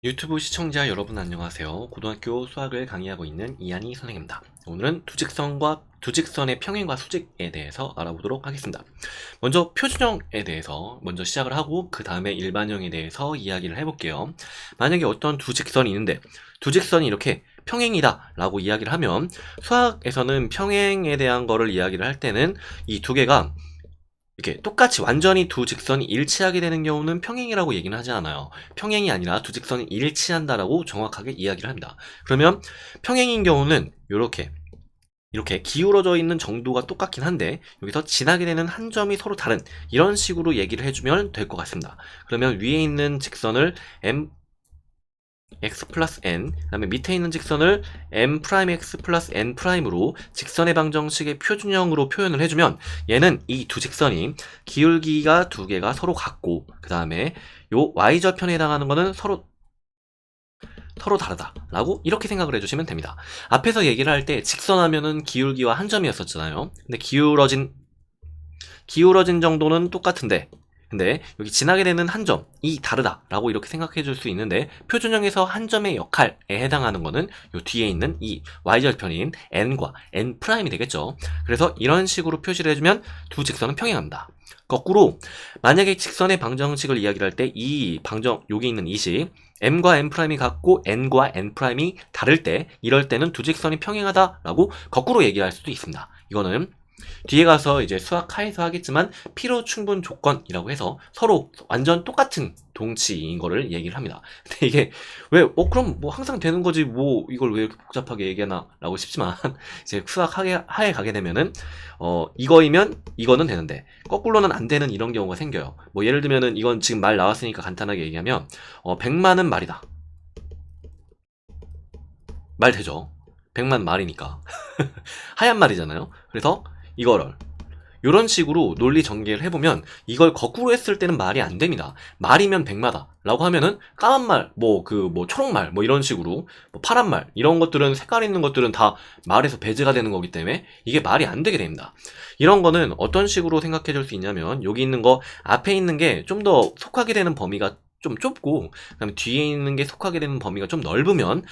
유튜브 시청자 여러분 안녕하세요. 고등학교 수학을 강의하고 있는 이한희 선생입니다. 오늘은 두직선의 평행과 수직에 대해서 알아보도록 하겠습니다. 먼저 표준형에 대해서 먼저 시작을 하고 그 다음에 일반형에 대해서 이야기를 해볼게요. 만약에 어떤 두 직선이 있는데 두 직선이 이렇게 평행이다 라고 이야기를 하면 수학에서는 평행에 대한 거를 이야기를 할 때는 이 두 개가 이렇게 똑같이 완전히 두 직선이 일치하게 되는 경우는 평행이라고 얘기는 하지 않아요. 평행이 아니라 두 직선이 일치한다라고 정확하게 이야기를 합니다. 그러면 평행인 경우는 이렇게 기울어져 있는 정도가 똑같긴 한데 여기서 지나게 되는 한 점이 서로 다른 이런 식으로 얘기를 해주면 될 것 같습니다. 그러면 위에 있는 직선을 x 플러스 n, 그 다음에 밑에 있는 직선을 m 프라임 x 플러스 n 프라임으로 직선의 방정식의 표준형으로 표현을 해주면 얘는 이 두 직선이 기울기가 두 개가 서로 같고 그 다음에 요 y절편에 해당하는 거는 서로 다르다 라고 이렇게 생각을 해주시면 됩니다. 앞에서 얘기를 할 때 직선 하면은 기울기와 한 점이었었잖아요. 근데 기울어진 정도는 똑같은데 근데 여기 지나게 되는 한 점이 다르다라고 이렇게 생각해 줄 수 있는데 표준형에서 한 점의 역할에 해당하는 거는 요 뒤에 있는 이 y절편인 n과 n'이 되겠죠. 그래서 이런 식으로 표시를 해주면 두 직선은 평행합니다. 거꾸로 만약에 직선의 방정식을 이야기를 할 때 이 여기 있는 이 식 m과 n'이 같고 n과 n'이 다를 때 이럴 때는 두 직선이 평행하다라고 거꾸로 얘기를 할 수도 있습니다. 이거는 뒤에 가서 이제 수학하에서 하겠지만 필요 충분 조건이라고 해서 서로 완전 똑같은 동치인 거를 얘기를 합니다. 근데 이게 왜 그럼 뭐 항상 되는 거지 뭐 이걸 왜 이렇게 복잡하게 얘기하나 라고 싶지만 이제 수학하에 가게 되면은 이거이면 이거는 되는데 거꾸로는 안 되는 이런 경우가 생겨요. 뭐 예를 들면은 이건 지금 말 나왔으니까 간단하게 얘기하면 100만은 말이다. 말 되죠. 100만 말이니까 하얀 말이잖아요. 그래서 이거를 이런 식으로 논리 전개를 해보면 이걸 거꾸로 했을 때는 말이 안 됩니다. 말이면 백마다 라고 하면은 까만 말, 초록말, 이런 식으로 파란 말 이런 것들은 색깔 있는 것들은 다 말에서 배제가 되는 거기 때문에 이게 말이 안 되게 됩니다. 이런 거는 어떤 식으로 생각해 줄 수 있냐면 여기 있는 거 앞에 있는 게 좀 더 속하게 되는 범위가 좀 좁고 그다음에 뒤에 있는 게 속하게 되는 범위가 좀 넓으면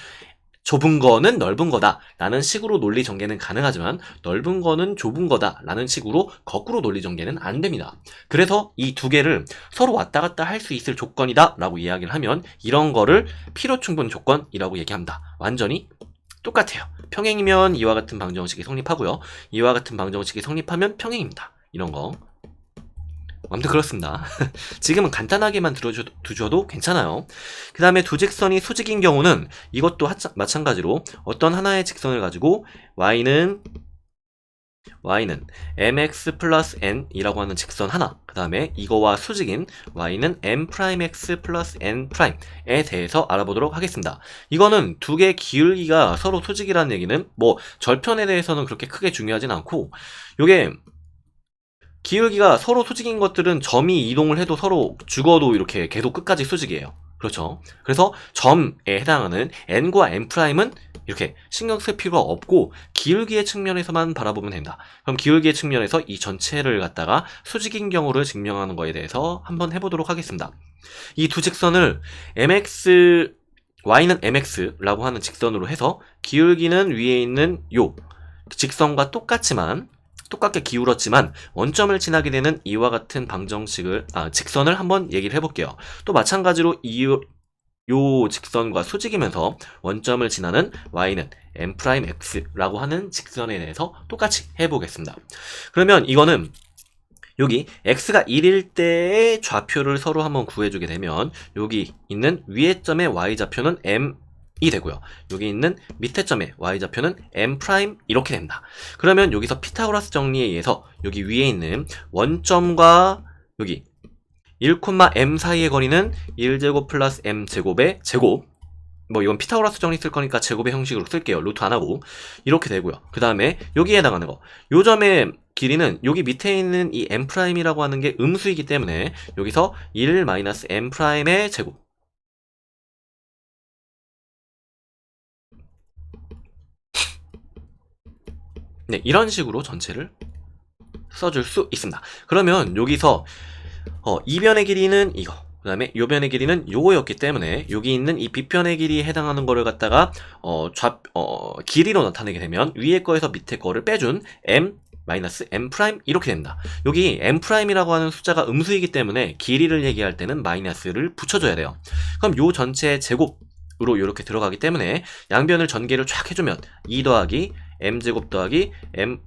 좁은 거는 넓은 거다 라는 식으로 논리 전개는 가능하지만 넓은 거는 좁은 거다 라는 식으로 거꾸로 논리 전개는 안 됩니다. 그래서 이 두 개를 서로 왔다 갔다 할 수 있을 조건이다 라고 이야기를 하면 이런 거를 필요충분 조건이라고 얘기합니다. 완전히 똑같아요. 평행이면 이와 같은 방정식이 성립하고요. 이와 같은 방정식이 성립하면 평행입니다. 이런 거 아무튼 그렇습니다. 지금은 간단하게만 두셔도 괜찮아요. 그 다음에 두 직선이 수직인 경우는 이것도 마찬가지로 어떤 하나의 직선을 가지고 y는 mx 플러스 n이라고 하는 직선 하나, 그 다음에 이거와 수직인 y는 m'x 플러스 n'에 대해서 알아보도록 하겠습니다. 이거는 두 개의 기울기가 서로 수직이라는 얘기는 절편에 대해서는 그렇게 크게 중요하진 않고 요게 기울기가 서로 수직인 것들은 점이 이동을 해도 서로 죽어도 이렇게 계속 끝까지 수직이에요. 그렇죠. 그래서 점에 해당하는 n과 n'은 이렇게 신경 쓸 필요가 없고 기울기의 측면에서만 바라보면 된다. 그럼 기울기의 측면에서 이 전체를 갖다가 수직인 경우를 증명하는 거에 대해서 한번 해보도록 하겠습니다. 이 두 직선을 y는 mx라고 하는 직선으로 해서 기울기는 위에 있는 요 직선과 똑같게 기울었지만 원점을 지나게 되는 이와 같은 직선을 한번 얘기를 해볼게요. 또 마찬가지로 요 직선과 수직이면서 원점을 지나는 y는 m'x라고 하는 직선에 대해서 똑같이 해보겠습니다. 그러면 이거는 여기 x가 1일 때의 좌표를 서로 한번 구해주게 되면 여기 있는 위의 점의 y좌표는 m이 되고요. 여기 있는 밑에 점의 y좌표는 m' 이렇게 됩니다. 그러면 여기서 피타고라스 정리에 의해서 여기 위에 있는 원점과 여기 1,m 사이의 거리는 1제곱 플러스 m제곱의 제곱, 이건 피타고라스 정리 쓸 거니까 제곱의 형식으로 쓸게요. 루트 안 하고 이렇게 되고요. 그 다음에 여기에 해당하는 거, 요 점의 길이는 여기 밑에 있는 이 m'이라고 하는 게 음수이기 때문에 여기서 1-m'의 제곱, 네, 이런 식으로 전체를 써줄 수 있습니다. 그러면 여기서 이변의 길이는 이거, 그 다음에 요 변의 길이는 요거였기 때문에 여기 있는 이 빗변의 길이에 해당하는 거를 갖다가 길이로 나타내게 되면 위에 거에서 밑에 거를 빼준 m 마이너스 m 프라임 이렇게 됩니다. 여기 m 프라임이라고 하는 숫자가 음수이기 때문에 길이를 얘기할 때는 마이너스를 붙여줘야 돼요. 그럼 요 전체의 제곱으로 이렇게 들어가기 때문에 양변을 전개를 쫙 해주면 2 더하기 m제곱 더하기 m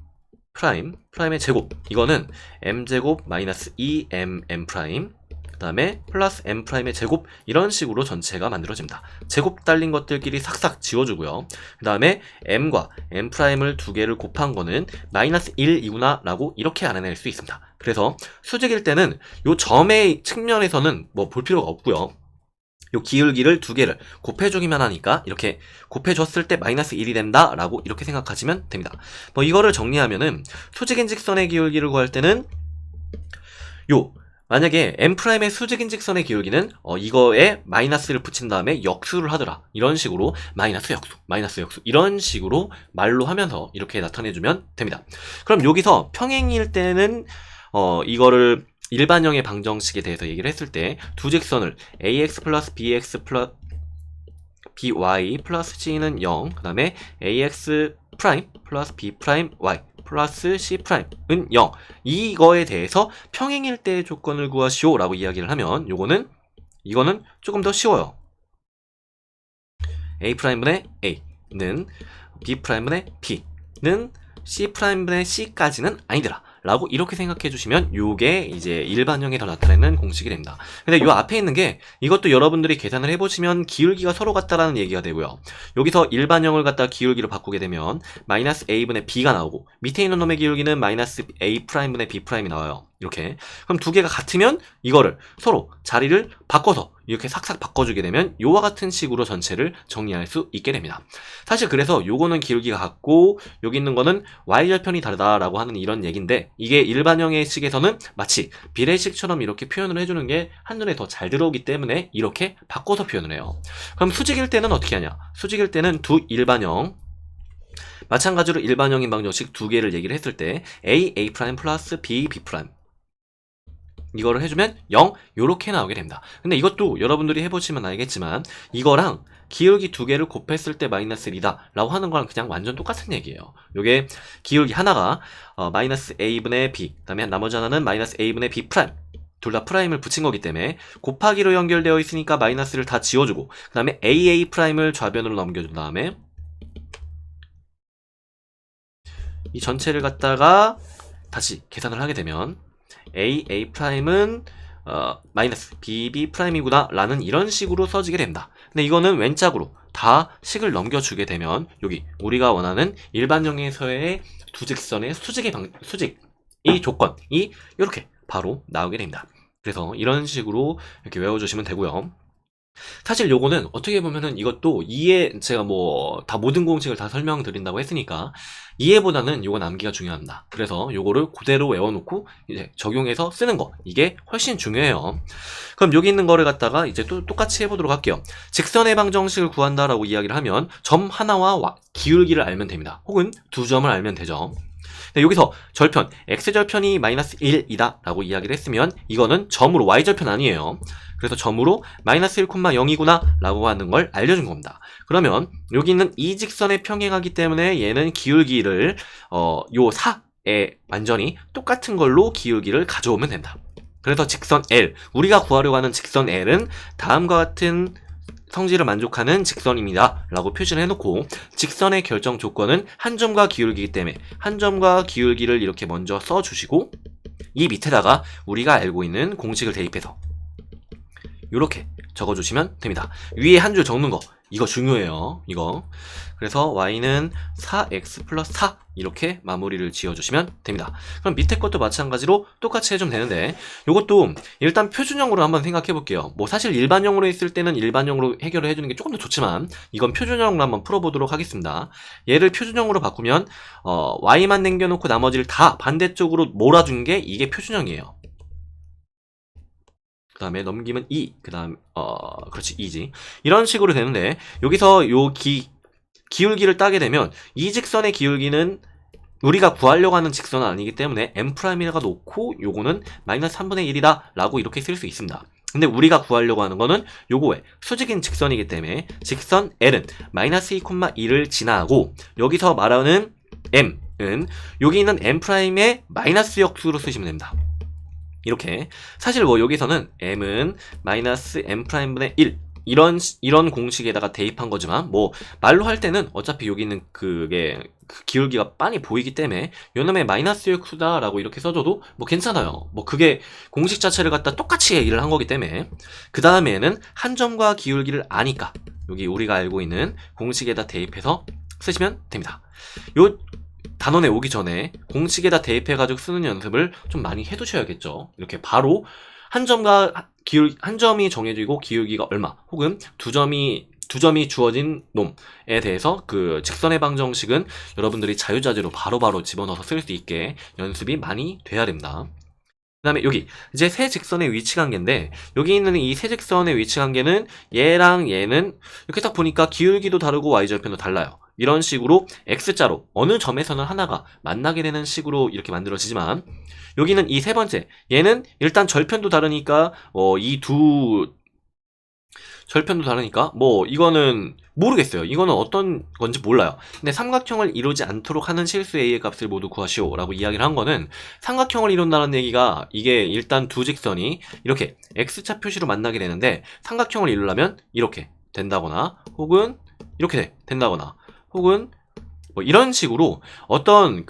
프라임의 제곱, 이거는 m제곱 마이너스 2mm 프라임, 그 다음에 플러스 m 프라임의 제곱, 이런 식으로 전체가 만들어집니다. 제곱 달린 것들끼리 싹싹 지워주고요. 그 다음에 m과 m 프라임을 두 개를 곱한 거는 마이너스 1이구나 라고 이렇게 알아낼 수 있습니다. 그래서 수직일 때는 요 점의 측면에서는 뭐 볼 필요가 없고요. 요 기울기를 두 개를 곱해주기만 하니까 이렇게 곱해줬을 때 마이너스 1이 된다 라고 이렇게 생각하시면 됩니다. 뭐 이거를 정리하면은 수직인 직선의 기울기를 구할 때는 만약에 m'의 수직인 직선의 기울기는 이거에 마이너스를 붙인 다음에 역수를 하더라, 이런 식으로 마이너스 역수 이런 식으로 말로 하면서 이렇게 나타내주면 됩니다. 그럼 여기서 평행일 때는 이거를 일반형의 방정식에 대해서 얘기를 했을 때 두 직선을 ax 플러스 bx 플러스 by 플러스 c는 0, 그 다음에 ax 프라임 플러스 b 프라임 y 플러스 c 프라임은 0, 이거에 대해서 평행일 때의 조건을 구하시오 라고 이야기를 하면 이거는 조금 더 쉬워요. a 프라임분의 a는 b 프라임분의 b는 c 프라임분의 c까지는 아니더라 라고 이렇게 생각해 주시면 요게 이제 일반형에 더 나타내는 공식이 됩니다. 근데 요 앞에 있는 게 이것도 여러분들이 계산을 해보시면 기울기가 서로 같다라는 얘기가 되고요. 여기서 일반형을 갖다 기울기로 바꾸게 되면 마이너스 a분의 b가 나오고 밑에 있는 놈의 기울기는 마이너스 a 프라임분의 b 프라임이 나와요. 이렇게. 그럼 두 개가 같으면 이거를 서로 자리를 바꿔서 이렇게 싹싹 바꿔주게 되면 요와 같은 식으로 전체를 정리할 수 있게 됩니다. 사실 그래서 요거는 기울기가 같고 여기 있는 거는 y절편이 다르다라고 하는 이런 얘기인데, 이게 일반형의 식에서는 마치 비례식처럼 이렇게 표현을 해주는 게 한눈에 더 잘 들어오기 때문에 이렇게 바꿔서 표현을 해요. 그럼 수직일 때는 어떻게 하냐? 수직일 때는 두 일반형, 마찬가지로 일반형인 방정식 두 개를 얘기를 했을 때 a 프라임 플러스 b 프라임, 이거를 해주면 0, 요렇게 나오게 됩니다. 근데 이것도 여러분들이 해보시면 알겠지만 이거랑 기울기 두 개를 곱했을 때 마이너스 1이다 라고 하는 거랑 그냥 완전 똑같은 얘기예요. 요게 기울기 하나가 마이너스 a분의 b, 그 다음에 나머지 하나는 마이너스 a분의 b 프라임, 둘 다 프라임을 붙인 거기 때문에 곱하기로 연결되어 있으니까 마이너스를 다 지워주고, 그 다음에 a 프라임을 좌변으로 넘겨준 다음에 이 전체를 갖다가 다시 계산을 하게 되면 a 프라임은 마이너스 b 프라임이구나 라는 이런 식으로 써지게 됩니다. 근데 이거는 왼짝으로 다 식을 넘겨주게 되면 여기 우리가 원하는 일반형에서의 두 직선의 수직이 조건이 이렇게 바로 나오게 됩니다. 그래서 이런 식으로 이렇게 외워주시면 되고요. 사실 요거는 어떻게 보면은 이것도 제가 뭐 다 모든 공식을 다 설명드린다고 했으니까 이해보다는 요건 암기가 중요합니다. 그래서 요거를 그대로 외워놓고 이제 적용해서 쓰는 거, 이게 훨씬 중요해요. 그럼 여기 있는 거를 갖다가 이제 또 똑같이 해보도록 할게요. 직선의 방정식을 구한다라고 이야기를 하면 점 하나와 기울기를 알면 됩니다. 혹은 두 점을 알면 되죠. 여기서 절편, x절편이 마이너스 1이다 라고 이야기를 했으면 이거는 점으로, y절편 아니에요. 그래서 점으로 마이너스 1,0이구나 라고 하는 걸 알려준 겁니다. 그러면 여기 있는 이 직선에 평행하기 때문에 얘는 기울기를 요 4에 완전히 똑같은 걸로 기울기를 가져오면 된다. 그래서 직선 L, 우리가 구하려고 하는 직선 L은 다음과 같은 성질을 만족하는 직선입니다 라고 표시를 해놓고, 직선의 결정 조건은 한 점과 기울기이기 때문에 한 점과 기울기를 이렇게 먼저 써주시고, 이 밑에다가 우리가 알고 있는 공식을 대입해서 이렇게 적어주시면 됩니다. 위에 한 줄 적는 거, 이거 중요해요. 이거. 그래서 y는 4x 플러스 4 이렇게 마무리를 지어주시면 됩니다. 그럼 밑에 것도 마찬가지로 똑같이 해주면 되는데, 이것도 일단 표준형으로 한번 생각해 볼게요. 뭐 사실 일반형으로 했을 때는 일반형으로 해결을 해주는 게 조금 더 좋지만 이건 표준형으로 한번 풀어보도록 하겠습니다. 얘를 표준형으로 바꾸면 y만 남겨놓고 나머지를 다 반대쪽으로 몰아준 게 이게 표준형이에요. 그 다음에 넘기면 2, 그 다음 그렇지 2지. 이런 식으로 되는데, 여기서 요 기울기를 따게 되면 이 직선의 기울기는 우리가 구하려고 하는 직선은 아니기 때문에 m'이라고 놓고 요거는 마이너스 3분의 1이다 라고 이렇게 쓸 수 있습니다. 근데 우리가 구하려고 하는 거는 요거에 수직인 직선이기 때문에 직선 L은 마이너스 2,2를 지나고 여기서 말하는 M은 여기 있는 M'의 마이너스 역수로 쓰시면 됩니다. 이렇게 사실 뭐 여기서는 M은 마이너스 M'분의 1 이런 공식에다가 대입한 거지만 뭐 말로 할 때는 어차피 여기 있는 그게 그 기울기가 빤히 보이기 때문에 요놈의 마이너스 역수다라고 이렇게 써줘도 뭐 괜찮아요. 뭐 그게 공식 자체를 갖다 똑같이 얘기를 한 거기 때문에 그 다음에는 한 점과 기울기를 아니까 여기 우리가 알고 있는 공식에다 대입해서 쓰시면 됩니다. 요 단원에 오기 전에 공식에다 대입해가지고 쓰는 연습을 좀 많이 해두셔야겠죠. 이렇게 바로 한 점이 정해지고 기울기가 얼마, 혹은 두 점이 주어진 놈에 대해서 그 직선의 방정식은 여러분들이 자유자재로 바로바로 집어넣어서 쓸 수 있게 연습이 많이 돼야 됩니다. 그 다음에 여기 이제 세 직선의 위치 관계인데 여기 있는 이 세 직선의 위치 관계는 얘랑 얘는 이렇게 딱 보니까 기울기도 다르고 y절편도 달라요. 이런 식으로 x자로 어느 점에서는 하나가 만나게 되는 식으로 이렇게 만들어지지만 여기는 이 세 번째 얘는 일단 절편도 다르니까 이 두 절편도 다르니까 뭐 이거는 모르겠어요. 이거는 어떤 건지 몰라요. 근데 삼각형을 이루지 않도록 하는 실수 A의 값을 모두 구하시오 라고 이야기를 한 거는 삼각형을 이룬다는 얘기가 이게 일단 두 직선이 이렇게 X자 표시로 만나게 되는데 삼각형을 이루려면 이렇게 된다거나 혹은 이렇게 된다거나 혹은 뭐 이런 식으로 어떤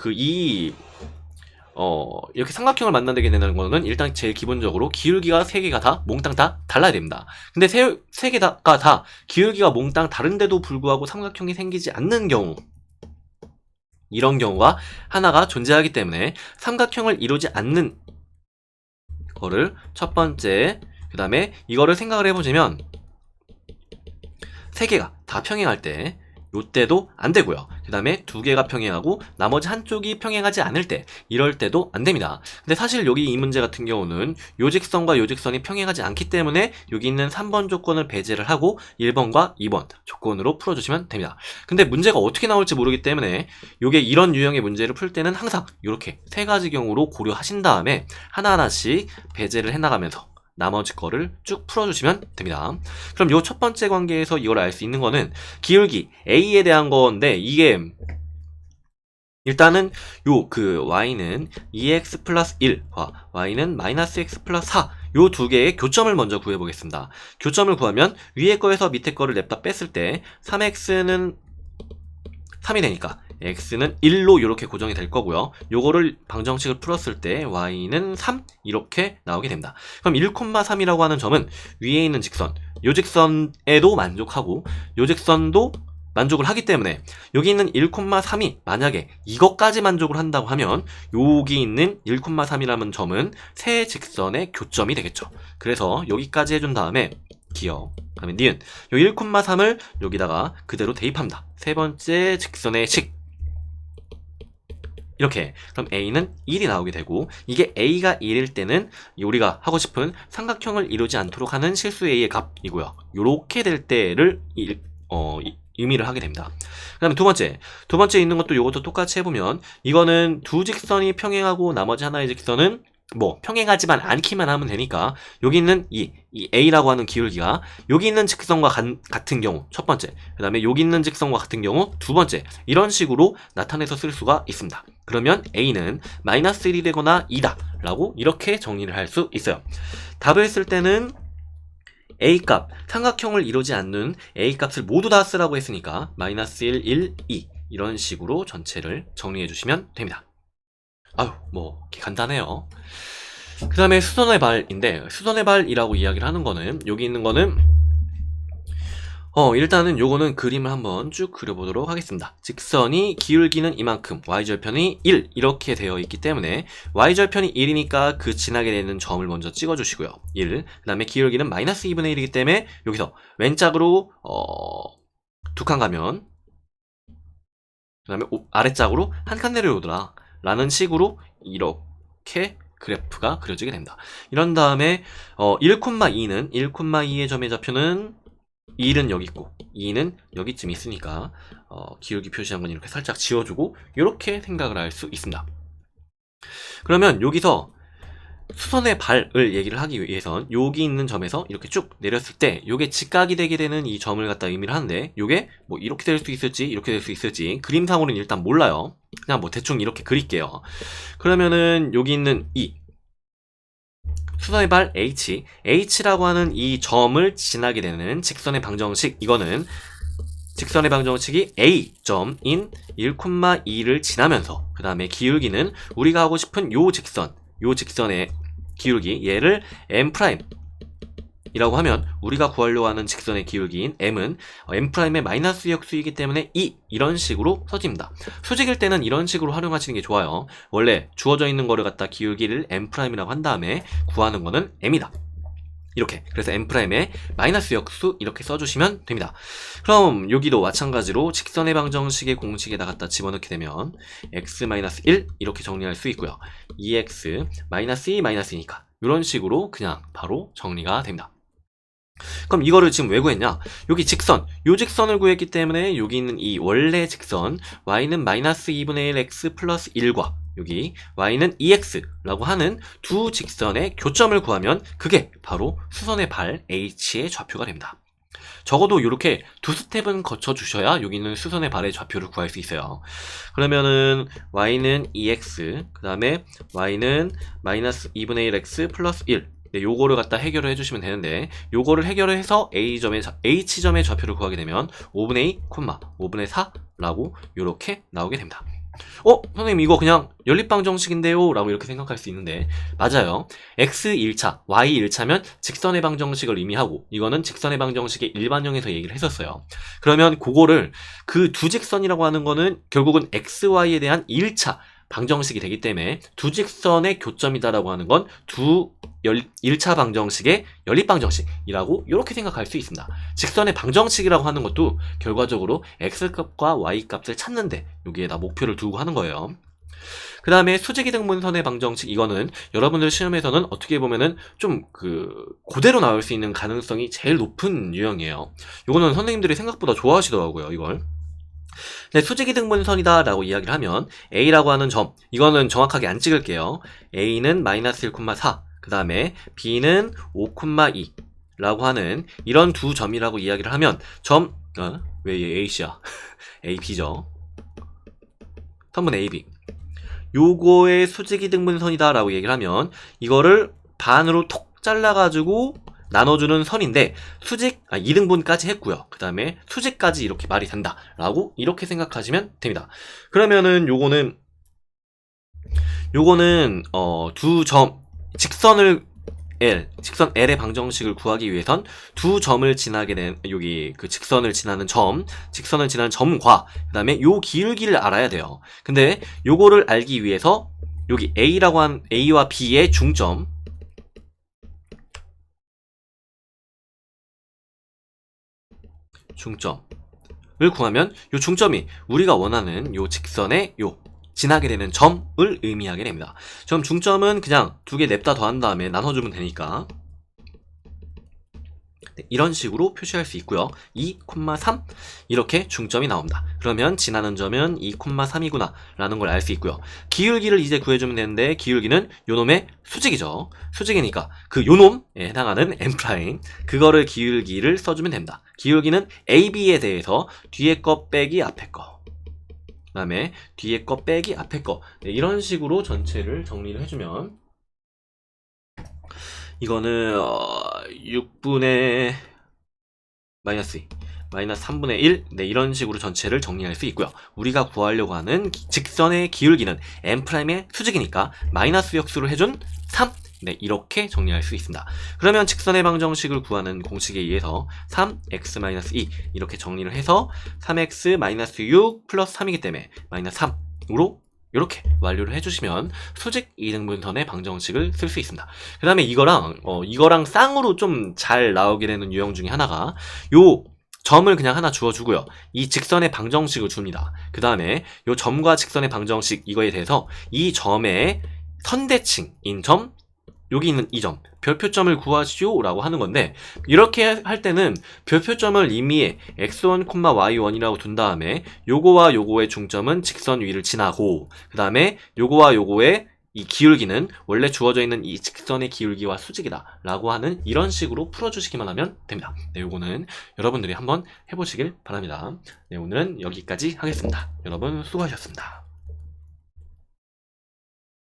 이렇게 삼각형을 만나게 되는 거는 일단 제일 기본적으로 기울기가 세 개가 다 몽땅 다 달라야 됩니다. 근데 세 개가 다 기울기가 몽땅 다른데도 불구하고 삼각형이 생기지 않는 경우, 이런 경우가 하나가 존재하기 때문에 삼각형을 이루지 않는 거를 첫 번째, 그 다음에 이거를 생각을 해보자면 세 개가 다 평행할 때 요때도 안 되고요. 그 다음에 두 개가 평행하고 나머지 한쪽이 평행하지 않을 때 이럴 때도 안 됩니다. 근데 사실 여기 이 문제 같은 경우는 요 직선과 요 직선이 평행하지 않기 때문에 여기 있는 3번 조건을 배제를 하고 1번과 2번 조건으로 풀어주시면 됩니다. 근데 문제가 어떻게 나올지 모르기 때문에 요게 이런 유형의 문제를 풀 때는 항상 이렇게 세 가지 경우로 고려하신 다음에 하나하나씩 배제를 해나가면서 나머지 거를 쭉 풀어주시면 됩니다. 그럼 요 첫 번째 관계에서 이걸 알 수 있는 거는 기울기 A에 대한 건데 이게 일단은 요 y는 2x 플러스 1과 y는 마이너스 x 플러스 4 요 두 개의 교점을 먼저 구해보겠습니다. 교점을 구하면 위에 거에서 밑에 거를 냅다 뺐을 때 3x는 3이 되니까 x는 1로 이렇게 고정이 될 거고요. 요거를 방정식을 풀었을 때 y는 3 이렇게 나오게 됩니다. 그럼 1,3이라고 하는 점은 위에 있는 직선, 요 직선에도 만족하고 요 직선도 만족을 하기 때문에 여기 있는 1,3이 만약에 이것까지 만족을 한다고 하면 여기 있는 1,3이라는 점은 세 직선의 교점이 되겠죠. 그래서 여기까지 해준 다음에 기억, 그다음에 니은 요 1,3을 여기다가 그대로 대입합니다. 세 번째 직선의 식 이렇게. 그럼 A는 1이 나오게 되고 이게 A가 1일 때는 우리가 하고 싶은 삼각형을 이루지 않도록 하는 실수 A의 값이고요. 요렇게 될 때를 의미를 하게 됩니다. 그 다음에 두 번째 있는 것도 요것도 똑같이 해보면 이거는 두 직선이 평행하고 나머지 하나의 직선은 뭐 평행하지만 않기만 하면 되니까 여기 있는 이 A라고 하는 기울기가 여기 있는 직선과 같은 경우 첫 번째, 그 다음에 여기 있는 직선과 같은 경우 두 번째, 이런 식으로 나타내서 쓸 수가 있습니다. 그러면 A는 마이너스 1이 되거나 2다 라고 이렇게 정리를 할 수 있어요. 답을 쓸 때는 A값, 삼각형을 이루지 않는 A값을 모두 다 쓰라고 했으니까 마이너스 1, 1, 2 이런 식으로 전체를 정리해 주시면 됩니다. 아유, 뭐 간단해요. 그 다음에 수선의 발인데 수선의 발이라고 이야기를 하는 거는 여기 있는 거는 일단은 요거는 그림을 한번 쭉 그려보도록 하겠습니다. 직선이 기울기는 이만큼, y절편이 1 이렇게 되어 있기 때문에 y절편이 1이니까 그 지나게 되는 점을 먼저 찍어주시고요. 1. 그 다음에 기울기는 마이너스 2분의 1이기 때문에 여기서 왼짝으로 두 칸 가면 그 다음에 아래짝으로 한 칸 내려오더라 라는 식으로 이렇게 그래프가 그려지게 됩니다. 이런 다음에 1,2는 1,2의 점의 좌표는 1은 여기 있고 2는 여기쯤 있으니까 기울기 표시한 건 이렇게 살짝 지워주고 이렇게 생각을 할 수 있습니다. 그러면 여기서 수선의 발을 얘기를 하기 위해선 여기 있는 점에서 이렇게 쭉 내렸을 때 요게 직각이 되게 되는 이 점을 갖다 의미를 하는데 요게 뭐 이렇게 될 수 있을지 이렇게 될 수 있을지 그림상으로는 일단 몰라요. 그냥 뭐 대충 이렇게 그릴게요. 그러면은 여기 있는 이 수선의 발 H라고 하는 이 점을 지나게 되는 직선의 방정식, 이거는 직선의 방정식이 A점인 1,2를 지나면서 그 다음에 기울기는 우리가 하고 싶은 요 직선의 기울기, 얘를 M' 이라고 하면 우리가 구하려고 하는 직선의 기울기인 m은 m'의 마이너스 역수이기 때문에 이런 식으로 써집니다. 수직일 때는 이런 식으로 활용하시는 게 좋아요. 원래 주어져 있는 거를 갖다 기울기를 m'이라고 한 다음에 구하는 거는 m이다. 이렇게, 그래서 m'의 마이너스 역수 이렇게 써주시면 됩니다. 그럼 여기도 마찬가지로 직선의 방정식의 공식에다 갖다 집어넣게 되면 x-1 이렇게 정리할 수 있고요. 2x -2 마이너스니까 이런 식으로 그냥 바로 정리가 됩니다. 그럼 이거를 지금 왜 구했냐? 여기 직선, 요 직선을 구했기 때문에 여기 있는 이 원래 직선 y는 마이너스 2분의 1 x 플러스 1과 여기 y는 2x라고 하는 두 직선의 교점을 구하면 그게 바로 수선의 발 h의 좌표가 됩니다. 적어도 이렇게 두 스텝은 거쳐 주셔야 여기 있는 수선의 발의 좌표를 구할 수 있어요. 그러면은 y는 2x, 그 다음에 y는 마이너스 2분의 1 x 플러스 1. 네, 요거를 갖다 해결을 해주시면 되는데, 요거를 해결을 해서 H점의 좌표를 구하게 되면 5분의 2, 5분의 4라고 요렇게 나오게 됩니다. 선생님 이거 그냥 연립방정식인데요? 라고 이렇게 생각할 수 있는데, 맞아요. X 1차, Y 1차면 직선의 방정식을 의미하고, 이거는 직선의 방정식의 일반형에서 얘기를 했었어요. 그러면 그거를, 그 두 직선이라고 하는 거는 결국은 X, Y에 대한 1차 방정식이 되기 때문에 두 직선의 교점이다라고 하는 건 1차 방정식의 연립방정식이라고 이렇게 생각할 수 있습니다. 직선의 방정식이라고 하는 것도 결과적으로 x값과 y값을 찾는데 여기에다 목표를 두고 하는 거예요. 그 다음에 수직이등분선의 방정식, 이거는 여러분들 시험에서는 어떻게 보면은 좀 그대로 나올 수 있는 가능성이 제일 높은 유형이에요. 이거는 선생님들이 생각보다 좋아하시더라고요, 이걸. 네, 수직이등분선이다 라고 이야기를 하면 A라고 하는 점, 이거는 정확하게 안 찍을게요. A는 마이너스 1,4, 그 다음에 B는 5,2 라고 하는 이런 두 점이라고 이야기를 하면 왜 얘 A씨야? AB죠. 선분 AB. 요거의 수직이등분선이다 라고 얘기를 하면 이거를 반으로 톡 잘라가지고 나눠주는 선인데, 수직, 2등분까지 했고요. 그 다음에 수직까지 이렇게 말이 된다 라고 이렇게 생각하시면 됩니다. 그러면은 요거는 두 점, 직선 L의 방정식을 구하기 위해선 두 점을 지나게 된 여기 그 직선을 지나는 점과 그 다음에 요 기울기를 알아야 돼요. 근데 요거를 알기 위해서 여기 A와 B의 중점을 구하면 요 중점이 우리가 원하는 요 직선의 지나게 되는 점을 의미하게 됩니다. 중점은 그냥 두 개 냅다 더한 다음에 나눠주면 되니까 이런 식으로 표시할 수 있고요. 2,3 이렇게 중점이 나옵니다. 그러면 지나는 점은 2,3이구나 라는 걸 알 수 있고요. 기울기를 이제 구해주면 되는데, 기울기는 요놈의 수직이죠. 수직이니까 그 요놈에 해당하는 M', 그거를 기울기를 써주면 됩니다. 기울기는 AB에 대해서 뒤에 거 빼기 앞에 거, 그 다음에 뒤에 거 빼기 앞에 거, 네, 이런 식으로 전체를 정리를 해주면 이거는 6분의 마이너스 2, 마이너스 3분의 1, 네, 이런 식으로 전체를 정리할 수 있고요. 우리가 구하려고 하는 직선의 기울기는 M'의 수직이니까 마이너스 역수를 해준 3, 네, 이렇게 정리할 수 있습니다. 그러면 직선의 방정식을 구하는 공식에 의해서 3x-2 이렇게 정리를 해서 3x-6 플러스 3이기 때문에 마이너스 3으로 이렇게 완료를 해주시면 수직 이등분선의 방정식을 쓸 수 있습니다. 그 다음에 이거랑 쌍으로 좀 잘 나오게 되는 유형 중에 하나가 요 점을 그냥 하나 주어주고요. 이 직선의 방정식을 줍니다. 그 다음에 요 점과 직선의 방정식 이거에 대해서 이 점의 선대칭인 점, 여기 있는 이 점, 별표점을 구하시오 라고 하는 건데, 이렇게 할 때는 별표점을 이미 x1, y1이라고 둔 다음에 요거와 요거의 중점은 직선 위를 지나고, 그 다음에 요거와 요거의 이 기울기는 원래 주어져 있는 이 직선의 기울기와 수직이다 라고 하는 이런 식으로 풀어주시기만 하면 됩니다. 네, 요거는 여러분들이 한번 해보시길 바랍니다. 네, 오늘은 여기까지 하겠습니다. 여러분 수고하셨습니다.